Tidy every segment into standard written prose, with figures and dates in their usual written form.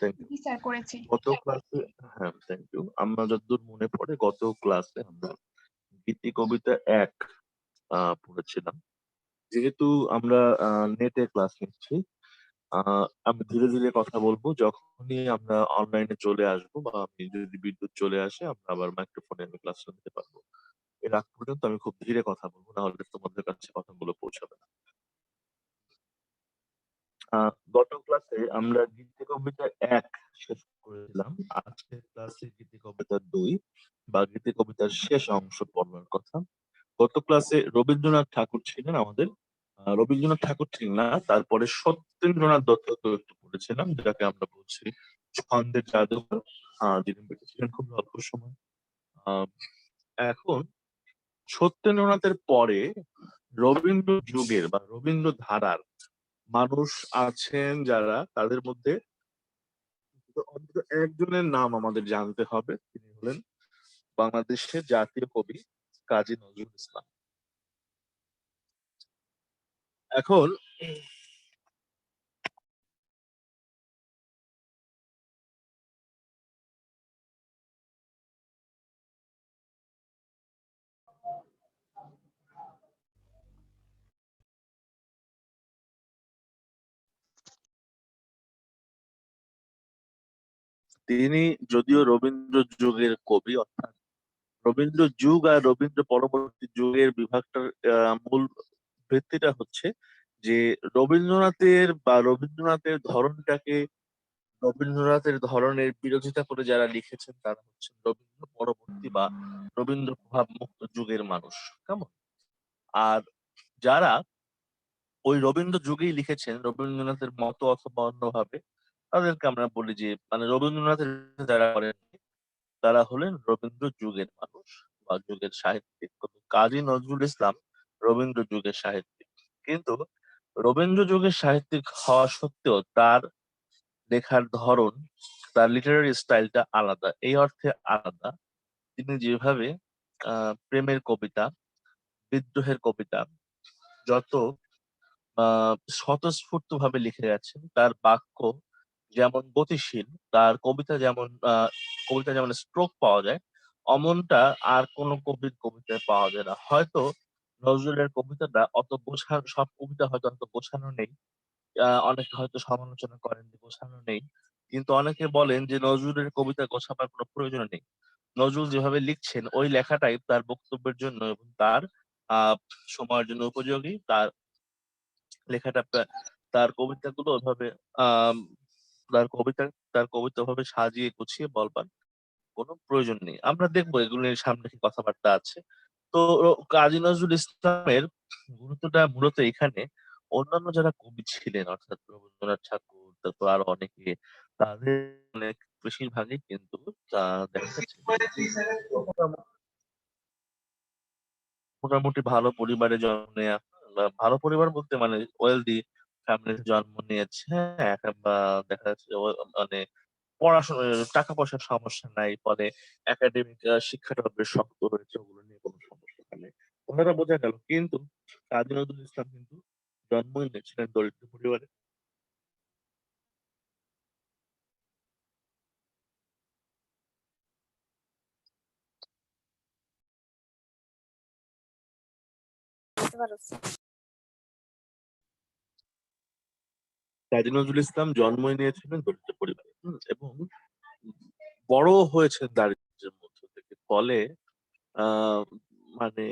Thank you. G sir করেছি। গত ক্লাসে, হ্যাঁ থ্যাংক ইউ, আমরা যতদূর মনে পড়ে গত ক্লাসে আমরা গীতি কবিতা 1 পড়েছিলাম। যেহেতু আমরা নেটে ক্লাস নিচ্ছি, আমি ধীরে ধীরে কথা বলবো। যখনই আমরা অনলাইনে চলে আসবো বা আমি যদি বিদ্যুৎ চলে আসে, আমরা আবার মাইক্রোফোনে আমি ক্লাসটা নিতে পারবো। এর আগ পর্যন্ত আমি খুব ধীরে কথা বলবো, না হলে তোমাদের কাছে কথাগুলো পৌঁছাবে না। গত ক্লাসে আমরা গীতি কবিতা 1 শেষ করেছিলাম। আজকের ক্লাসে গীতি কবিতা 2 বা গীতি কবিতার শেষ অংশ পড়বার কথা। গত ক্লাসে রবীন্দ্রনাথ ঠাকুর ছিলেন আমাদের। রবীন্দ্রনাথ ঠাকুর ঠিক না, তারপরে সত্যেন্দ্রনাথ দত্তকে একটু পড়েছিলাম, যাকে আমরা বলছি ছন্দের জাদুকর। যিনি বেঁচে ছিলেন খুব অল্প সময়। আহ, এখন সত্যেন্দ্রনাথের পরে রবীন্দ্র যুগের বা রবীন্দ্র ধারার মানুষ আছেন যারা, তাদের মধ্যে অন্তত একজনের নাম আমাদের জানতে হবে। তিনি হলেন বাংলাদেশের জাতীয় কবি কাজী নজরুল ইসলাম। এখন তিনি যদিও রবীন্দ্র যুগের কবি, অর্থাৎ রবীন্দ্র যুগ আর রবীন্দ্র পরবর্তী যুগের বিভাগটার মূল ভিত্তিটা হচ্ছে যে রবীন্দ্রনাথের ধরনটাকে, রবীন্দ্রনাথের ধরনের বিরোধিতা করে যারা লিখেছেন তারা হচ্ছে রবীন্দ্র পরবর্তী বা রবীন্দ্র প্রভাব মুক্ত যুগের মানুষ। কেমন? আর যারা ওই রবীন্দ্র যুগেই লিখেছেন রবীন্দ্রনাথের মতো অথবা অন্যভাবে, তাদেরকে আমরা বলি যে মানে রবীন্দ্রনাথের যারা করেন তারা হলেন রবীন্দ্র যুগের মানুষ বা যুগের সাহিত্যিক। কাজী নজরুল ইসলাম রবীন্দ্র যুগের সাহিত্যিক, কিন্তু রবীন্দ্র যুগের সাহিত্যিক হওয়া সত্ত্বেও তার লেখার ধরন, তার লিটারারি স্টাইলটা আলাদা। এই অর্থে আলাদা, তিনি যেভাবে প্রেমের কবিতা, বিদ্রোহের কবিতা যত স্বতঃস্ফূর্ত ভাবে লিখে গেছেন, তার বাক্য যেমন গতিশীল, তার কবিতা যেমন স্ট্রোক পাওয়া যায়, অমনটা আর কোন কবির কবিতায় পাওয়া যায় না। হয়তো নজরুলের কবিতাটা অত গোছানো, সব কবিতা হয়তো অত গোছানো নেই। অনেকে হয়তো সমালোচনা করেন যে গোছানো নেই, কিন্তু অনেকে বলেন যে নজরুলের কবিতা গোছাবার কোনো প্রয়োজন নেই। নজরুল যেভাবে লিখছেন ওই লেখাটাই তার বক্তব্যের জন্য এবং তার আহ সময়ের জন্য উপযোগী। তার লেখাটা তার কবিতাগুলো ওইভাবে আহ তার কবিতা তার কবিতা ভাবে সাজিয়ে গুছিয়ে বলবার কোনো প্রয়োজন নেই। আমরা দেখবো এগুলো নিয়ে সামনে কি কথাবার্তা আছে। তো কাজী নজরুল ইসলামের গুরুত্বটা মূলত এখানে, অন্যান্য যারা কবি ছিলেন অর্থাৎ রবীন্দ্রনাথ ঠাকুর, তারপর আরো অনেকে, তাদের অনেক বেশিরভাগই কিন্তু দেখা যাচ্ছে মোটামুটি ভালো পরিবারে জন্ম নেয়া, বা ভালো পরিবার বলতে মানে ওয়েলদি ফ্যামিলিতে জন্ম নিয়েছে। হ্যাঁ, বা দেখা যাচ্ছে যে মানে পড়াশোনা, টাকা পয়সার সমস্যা নাই, ফলে একাডেমিক শিক্ষাটা বেশ শক্ত হয়েছে, ওগুলো নিয়ে কোনো সমস্যা নেই, ওনারা বোঝা গেল। কিন্তু কাজী নজরুল ইসলাম কিন্তু জন্মই নিয়েছিলেন দরিদ্র পরিবারে। কাজী নজরুল ইসলাম জন্মই নিয়েছিলেন দরিদ্র পরিবারে, এবং বড় হয়েছে দারিদ্র্যের মধ্য থেকে। ফলে আহ মানে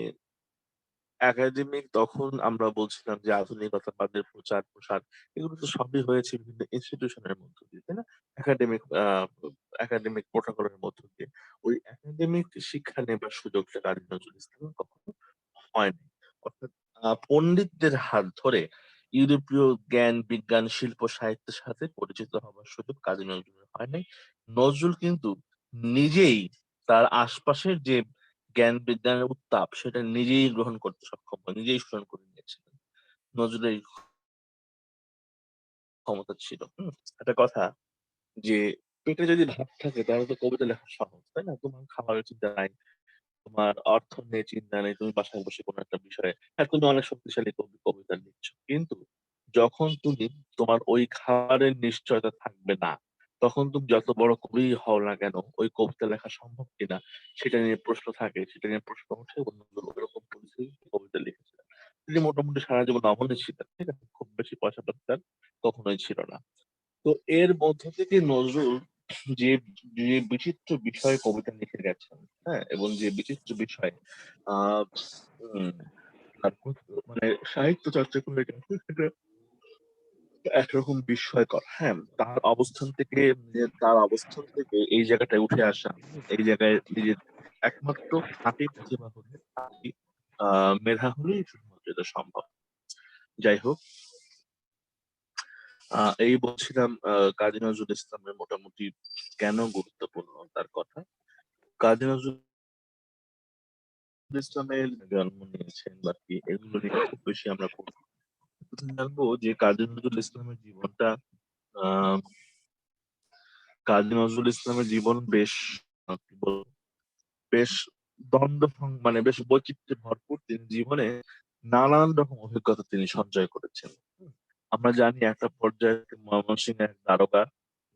একাডেমিক, তখন আমরা বলছিলাম যে আধুনিকতাবাদের প্রচার প্রসার, এগুলো তো সবই হয়েছে বিভিন্ন ইনস্টিটিউশনের মধ্য দিয়ে, তাই না? একাডেমিক একাডেমিক প্রোটোকলের মধ্য দিয়ে। ওই একাডেমিক শিক্ষা নেবার সুযোগটা কাজী নজরুল ইসলামের কখনো হয়নি। অর্থাৎ পণ্ডিতদের হাত ধরে ইউরোপীয় জ্ঞান, বিজ্ঞান, শিল্প, সাহিত্যের সাথে পরিচিত হবার সুযোগ কাজী নজরুলের হয় নাই। নজরুল কিন্তু নিজেই তার আশপাশের যে জ্ঞান বিজ্ঞানের উত্তাপ, সেটা নিজেই গ্রহণ করতে সক্ষম হয়, নিজেই শোষণ করে নিয়েছিলেন। নজরুলের এই ক্ষমতা ছিল। একটা কথা যে পেটে যদি ভাত থাকে তাহলে তো কবিতা লেখা সহজ, তাই না? তোমার খাবারের চিন্তা নাই, তোমার অর্থ নিয়ে চিন্তা নেই, তুমি বাসায় বসে কোনো একটা বিষয়ে, হ্যাঁ তুমি অনেক শক্তিশালী কবিতা লিখছো, কিন্তু যখন তুমি, তোমার ওই খাবারের নিশ্চয়তা থাকবে না, তখন তুমি যত বড় কবি হও না কেন ওই কবিতা লেখা সম্ভব কিনা সেটা নিয়ে প্রশ্ন থাকে, সেটা নিয়ে প্রশ্ন ওঠে এবং নজরুল ওইরকম পরিস্থিতিতে কবিতা লিখেছিলেন। তিনি মোটামুটি সারা জীবন অমনি ছিলেন, ঠিক আছে? খুব বেশি পয়সা পাতি তার কখনোই ছিল না। তো এর মধ্য থেকে নজরুল যে যে বিচিত্র বিষয়ে কবিতা লিখে গেছেন, হ্যাঁ, এবং যে বিচিত্র বিষয়ে আহ উম, তার মানে সাহিত্য চর্চা করে গেছে সেটা একরকম বিস্ময়কর। হ্যাঁ, তার অবস্থান থেকে এই জায়গাটায় উঠে আসা, এই জায়গায় নিজের একমাত্র খাঁটি প্রতিভা হলে, খাঁটি মেধা হলেই শুধুমাত্র এটা সম্ভব। যাই হোক, এই বলছিলাম কাজী নজরুল ইসলামের মোটামুটি কেন গুরুত্বপূর্ণ তার কথা। কাজী নজরুল ইসলামের জন্ম নিয়েছেন বা কি এগুলো নিয়ে খুব বেশি আমরা জানবো যে কাজী নজরুল ইসলামের জীবনটা আহ কাজী নজরুল ইসলামের জীবন বেশ কি বলবো, বেশ মানে বেশ বৈচিত্র্যে ভরপুর। তিনি জীবনে নানান রকম অভিজ্ঞতা তিনি সঞ্চয় করেছেন। আমরা জানি একটা পর্যায়ে ময়মনসিংহে এক দারোগা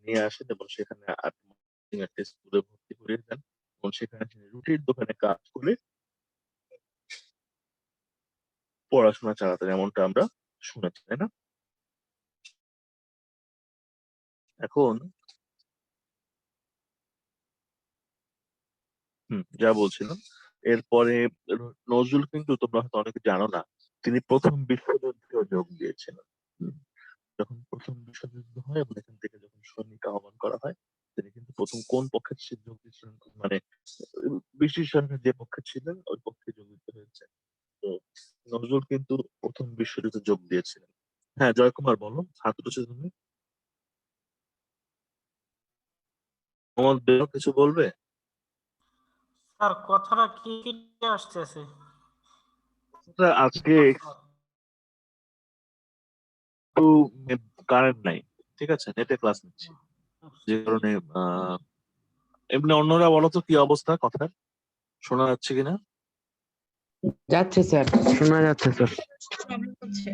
নিয়ে আসেন এবং সেখানে ময়মনসিংহে একটা স্কুলে ভর্তি করিয়ে দেন এবং সেখানে তিনি রুটির দোকানে কাজ করে পড়াশোনা চালাতেন, এমনটা আমরা শুনেছি, তাই না? এখন যা বলছিলাম, এরপরে নজরুল কিন্তু তোমরা হয়তো অনেকে জানো না, তিনি প্রথম বিশ্বযুদ্ধেও যোগ দিয়েছিলেন। হুম, যখন প্রথম বিশ্বযুদ্ধ হয় এবং এখান থেকে যখন সৈনিক আহ্বান করা হয়, তিনি কিন্তু প্রথম কোন পক্ষে যোগ দিয়েছিলেন, মানে ব্রিটিশ সরকার যে পক্ষে ছিলেন ওই পক্ষে যোগ দিতে হয়েছে। তো নজরুল কিন্তু প্রথম বিশ্বযুদ্ধে যোগ দিয়েছিলেন। হ্যাঁ, জয়কুমার বলো, হাত উঠেছে তুমি, তোমার কিছু বলবে? স্যার কথাটা কি আসতেছে? আজকে একটু কারেন্ট নাই, ঠিক আছে, নেটে ক্লাস নিচ্ছি, যে কারণে এমনি অন্যরা বলো তো কি অবস্থা, কথা শোনা যাচ্ছে কিনা? যাচ্ছে স্যার, শোনা যাচ্ছে স্যার। প্রবলেম হচ্ছে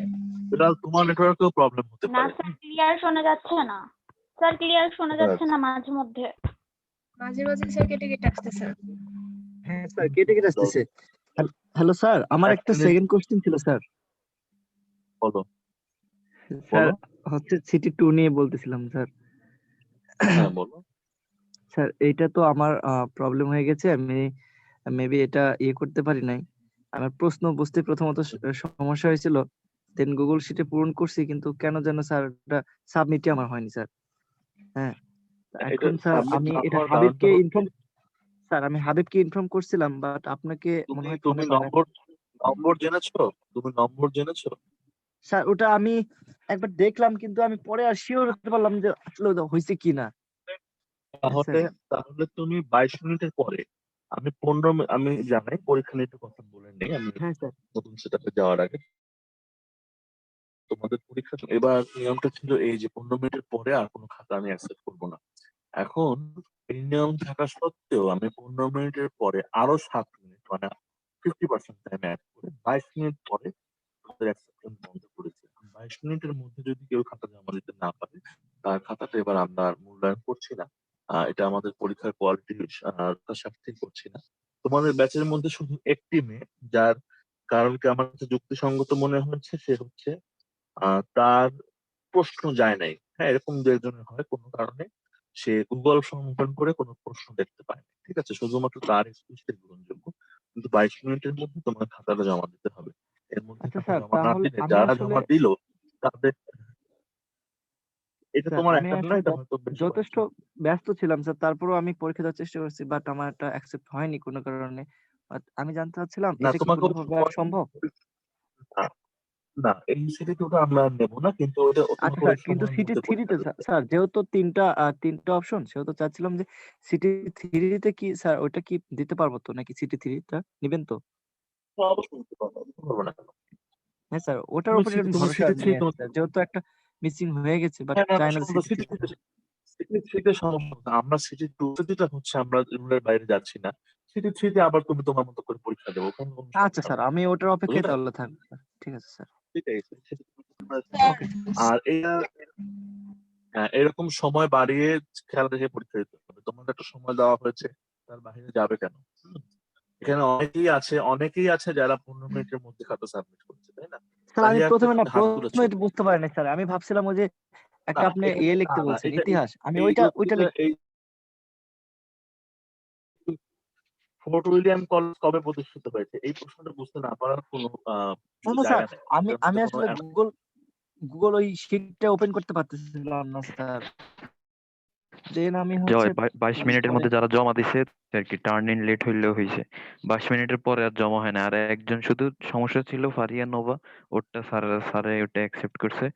এটা তোমার নেটওয়ার্কেও প্রবলেম হতে না পারে। স্যার, ক্লিয়ার শোনা যাচ্ছে না। স্যার ক্লিয়ার শোনা যাচ্ছে না মাঝে মধ্যে। মাঝে মাঝে স্যার কেটে কেটে আসছে স্যার। হ্যাঁ স্যার, কেটে কেটে আসতেছে। হ্যালো স্যার, আমার এক একটা মিনিট, সেকেন্ড কোশ্চেন ছিল স্যার। বলো স্যার বলো। হচ্ছে সিটি 2 নিয়ে বলতেছিলাম স্যার। হ্যাঁ বলো। স্যার এইটা তো আমার প্রবলেম হয়ে গেছে, আমি মেবি এটা করতে পারি নাই। আমার প্রশ্ন বুঝতে প্রথমত সমস্যা হয়েছিল, দেন গুগল শিটে পূরণ করছি, কিন্তু কেন যেন স্যার এটা সাবমিটই আমার হয়নি স্যার। হ্যাঁ, এটা এখন স্যার সাবমিট আমি না এটা হওয়ার কারণটা হাবিবকে হচ্ছে ইনফর্ম স্যার আমি হাবিবকে ইনফর্ম করছিলাম, বাট আপনাকে মনে তুমি হয় ফোনে তুমি পাঠায়। নম্বর জেনেছো, তুমি নম্বর জেনেছো? স্যার ওটা আমি একবার দেখলাম, কিন্তু আমি পরে আর শিওর হতে পারলাম যে আসলে ওটা হয়েছে কিনা। তাহলে স্যার তাহলে তুমি 22 মিনিটের পরে, আমি জানাই পরীক্ষা নিয়ে একটু কথা বলে নেই আমি হ্যাঁ স্যার। নতুন সেটআপে যাওয়ার আগে। তোমাদের পরীক্ষা এবার নিয়মটা ছিল এই যে 15 মিনিটের পরে আর কোনো খাতা আমি অ্যাকসেপ্ট করবো না। এখন এই নিয়ম থাকা সত্ত্বেও আমি 15 মিনিটের পরে আরো 7 মিনিট, মানে 50% টাইম অ্যাড করে 22 মিনিট পরে তাদের অ্যাকসেপ্টেন্স বন্ধ করেছি। 22 মিনিটের মধ্যে যদি কেউ খাতা জমা দিতে না পারে, তার খাতাটা এবার আমরা আর মূল্যায়ন করছি না। এটা আমাদের পরীক্ষার কোয়ালিটি স্বার্থে করছি না। তোমাদের ব্যাচের মধ্যে শুধু একটি মেয়ে, যার কারণকে আমার কাছে যুক্তিসঙ্গত মনে হচ্ছে, সে হচ্ছে তার প্রশ্ন যায় নাই। হ্যাঁ, এরকম দু একজনের হয় কোনো কারণে সে গুগল ফর্ম ওপেন করে কোনো প্রশ্ন দেখতে পায় না, ঠিক আছে, শুধুমাত্র তার এক্সকিউজটাই গ্রহণযোগ্য। কিন্তু 22 মিনিটের মধ্যে তোমার খাতাটা জমা দিতে হবে। এর মধ্যে আচ্ছা খাতা স্যার, জমা না তাহলে দিলে আমি যারা আসলে জমা দিল তাদের, এটা স্যার তোমার আমি একটা না, আসলে এটা হয়তো বেশ যথেষ্ট কয়েকজন। ব্যস্ত ছিলাম স্যার, তারপরেও আমি পরীক্ষা দেওয়ার চেষ্টা করছি, বাট আমার এটা অ্যাকসেপ্ট হয়নি কোনো কারণে। But আমি জানতে চাচ্ছিলাম না, এটা কি তোমাকে কোনোভাবে আর সম্ভব? না, না, এই সিটিতে ওটা আমরা নেবো না, কিন্তু ওটা আচ্ছা তোমাকে ওই স্যার, কিন্তু সময়ের সিটি মধ্যে পরীক্ষা থ্রিতে দিতে হবে। স্যার যেহেতু তিনটা অপশন, সেহেতু চাচ্ছিলাম যে সিটি থ্রিতে কি স্যার ওইটা কি দিতে পারবো তো, নাকি সিটি থ্রিটা নিবেন তো? অবশ্যই দিতে পারবো, দিতে পারবো না কেন? হ্যাঁ স্যার, ওটার উপরে আমি তুমি ভরসা সিটি থ্রি, নিয়ে আছি স্যার, যেহেতু একটা মিসিং হয়ে গেছে, বাট হ্যাঁ না, চাই না সমস্যা সিটি সিটি থ্রিতে। সিটি থ্রিতে সমস্যা না। আমরা সিটি টুতে যেটা হচ্ছে আমরা রুলের বাইরে যাচ্ছি না। সিটি থ্রিতে আবার তুমি তোমার মতো করে পরীক্ষা দেবো, কোনো আচ্ছা সমস্যা স্যার, নেই। আমি ওটার অপেক্ষায় বুঝলে? তাহলে থাকবো স্যার। ঠিক আছে স্যার। সেটাই সেটা স্যার ওকে। আর এটা হ্যাঁ, এরকম সময় বাড়িয়ে খেয়াল রেখে পরীক্ষা দিতে হবে। তোমাদের একটা সময় দেওয়া হয়েছে, তার বাইরে যাবে কেন? হুম? এখানে অনেকেই আছে যারা 15 মিনিটের মধ্যে খাতা সাবমিট করেছে, তাই না? স্যার আমি তাহিয়া আক্তার প্রথমে তুমি হাত তুলেছো। এটা বুঝতে পারিনি স্যার, আমি ভাবছিলাম ওই যে না একটা আপনি এখানে লিখতে না, বলছেন এটা ইতিহাস, আমি এই ওইটা এই ফোর্ট উইলিয়াম কলেজ কবে প্রতিষ্ঠিত হয়েছে এই প্রশ্নটা বুঝতে না পারার কোনো না স্যার, জায়গা নেই। আমি এটার মধ্যে আমি কোনো আসলে গুগল ওই শিটটা ওপেন করতে পারতেছিলাম না স্যার। দেন আমি হচ্ছে 22 মিনিটের পরে মধ্যে যারা জমা দিছে আর কি টার্ন ইন লেট হইলেও হয়েছে, 22 মিনিটের পরে আর জমা হয় না। আর একজন শুধু সমস্যা ছিল ফারিয়া নোভা, ওরটা স্যারে ওটা অ্যাকসেপ্ট করছে।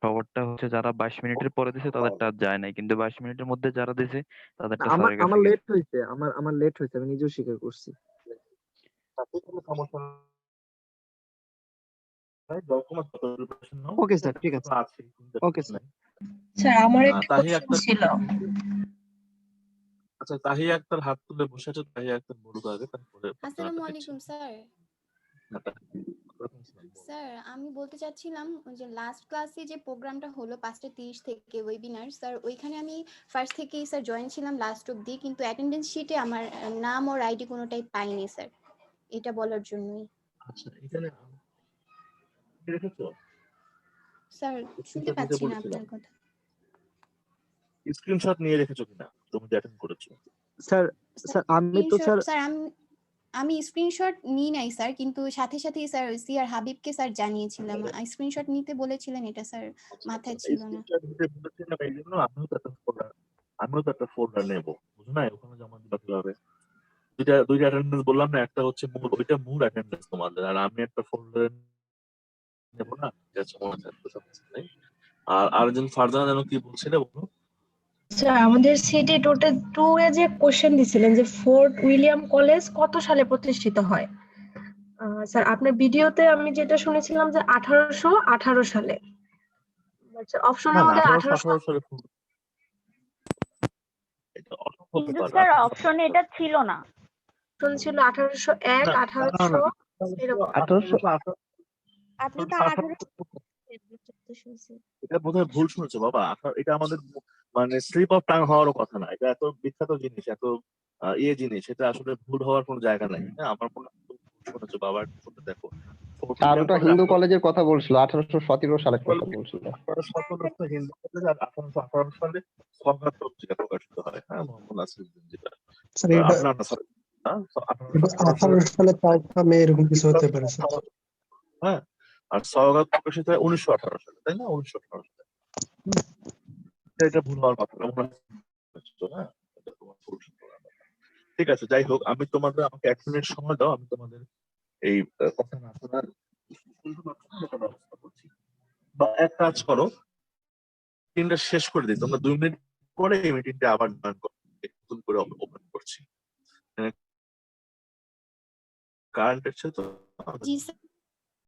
খবরটা হচ্ছে যারা 22 মিনিটের পরে দিছে তাদেরটা আর যায় নাই, কিন্তু 22 মিনিটের মধ্যে যারা দিছে তাদেরটা আমার স্যারের কাছে আমার গেছে। লেট হয়েছে, আমার লেট হয়েছে, আমি নিজেও স্বীকার করছি। তাতে কোনো সমস্যা নাই। ডকুমেন্ট প্রিপারেশন নাও। ওকে স্যার, ঠিক আছে। আছে কিন্তু ওকে স্যার। নাই। স্যার আমার একটা তাহিয়া কোশ্চেন আক্তার ছিল। আচ্ছা, তাহিয়া আক্তার হাত তুলে বসে আছে, তাহিয়া আক্তার বলুক আগে, তারপরে আসসালামু আলাইকুম স্যার। বলো। স্যার আমি বলতে চাচ্ছিলাম ওই যে লাস্ট ক্লাসে যে প্রোগ্রামটা হলো 5:30 থেকে ওয়েবিনার, স্যার ওইখানে আমি ফার্স্ট থেকেই স্যার জয়েন ছিলাম লাস্ট অবধি, কিন্তু অ্যাটেন্ডেন্স শিটে আমার নাম ওর আইডি কোনোটাই পাইনি স্যার, এটা বলার জন্যই। আচ্ছা, এখানে রেখেছো? স্যার শুনতে স্ক্রিনশট নিতে পাচ্ছি না বলেছিলাম। আপনার কথা। স্ক্রিনশট নিয়ে রেখেছো কিনা তুমি যে অ্যাটেন্ড করেছো? স্যার স্যার আমি তো স্যার স্যার আমি স্ক্রিনশট নিই নাই স্যার, কিন্তু সাথে সাথেই স্যার সিআর হাবিবকে স্যার জানিয়েছিলাম। স্ক্রিনশট নিতে বলেছিলেন, এটা স্যার মাথায় ছিল না। স্ক্রিনশট নিতে বলেছিলাম এই জন্য আমিও তো একটা ফোল্ডার নেবো, বুঝো না? ওখানে জমা দিবা কিভাবে? দুইটা অ্যাটেন্ডেন্স বললাম না, একটা হচ্ছে ওইটা মূল অ্যাটেন্ডেন্স তোমাদের, আর আমি একটা ফোল্ডার নেবো না, ঠিক আছে? মনে থাকবে সব কিছু, তাই? আর আরেকজন ফারজানা যেন কি বলছিলে বলো। স্যার আমাদের সিটি টোটাল 2 এ যে কোশ্চেন দিছিলেন যে ফোর্ট উইলিয়াম কলেজ কত সালে প্রতিষ্ঠিত হয়? স্যার আপনার ভিডিওতে আমি যেটা শুনেছিলাম যে 1818 সালে। আচ্ছা, অপশনের না না, মধ্যে 1818 সালে এটা অসম্ভব কিন্তু ব্যাপার। স্যার অপশনে এটা ছিল না। অপশন ছিল 1801, না, 1800 এরকম। 1818 আপনি তো 18 শুনছি। এটা বোধহয় ভুল শুনেছো বাবা। এটা আমাদের মানে স্লিপ অফ টাং হওয়ারও কথা না। এটা এত বিখ্যাত জিনিস, এত জিনিস, এটা আসলে ভুল হওয়ার কোনো জায়গা নাই। হ্যাঁ, আমার মনে হয় তুমি ভুল শুনেছো বাবা, একটু শুনে দেখো। ফোর্ট আর উইলিয়াম ওটা কলেজ হিন্দু কলেজের কথা বলছিল, 1817 সালের কথা বলছিল। 1817 হিন্দু কলেজ, আর 1818 সালে সওগাত পত্রিকা প্রকাশিত হয়। হ্যাঁ, মোহাম্মদ নাসিরউদ্দিন যেটা। স্যার এটা আপনার না, sorry, হ্যাঁ, এটা 1818 18 সালে তারটা মে এরকম কিছু হতে পারে স্যার। হ্যাঁ, আর সওগাত প্রকাশিত হয় 1918 সালে, তাই না? 1918 সালে। এটা ভুল হওয়ার কথা না, মনে হচ্ছে, হ্যাঁ, এটা তোমার ভুল শুনতে হবে। ঠিক আছে, যাই হোক, আমাকে 1 মিনিট সময় দাও, আমি তোমাদের এই কথা না শোনার ব্যবস্থা করছি। বা এক কাজ করো, মিটিংটা শেষ করে দিই, তোমরা 2 মিনিট পরে এই মিটিংটা আবার জয়েন করো, নতুন করে ওপেন করছি। কারেন্ট এসছে তো? জি স্যার।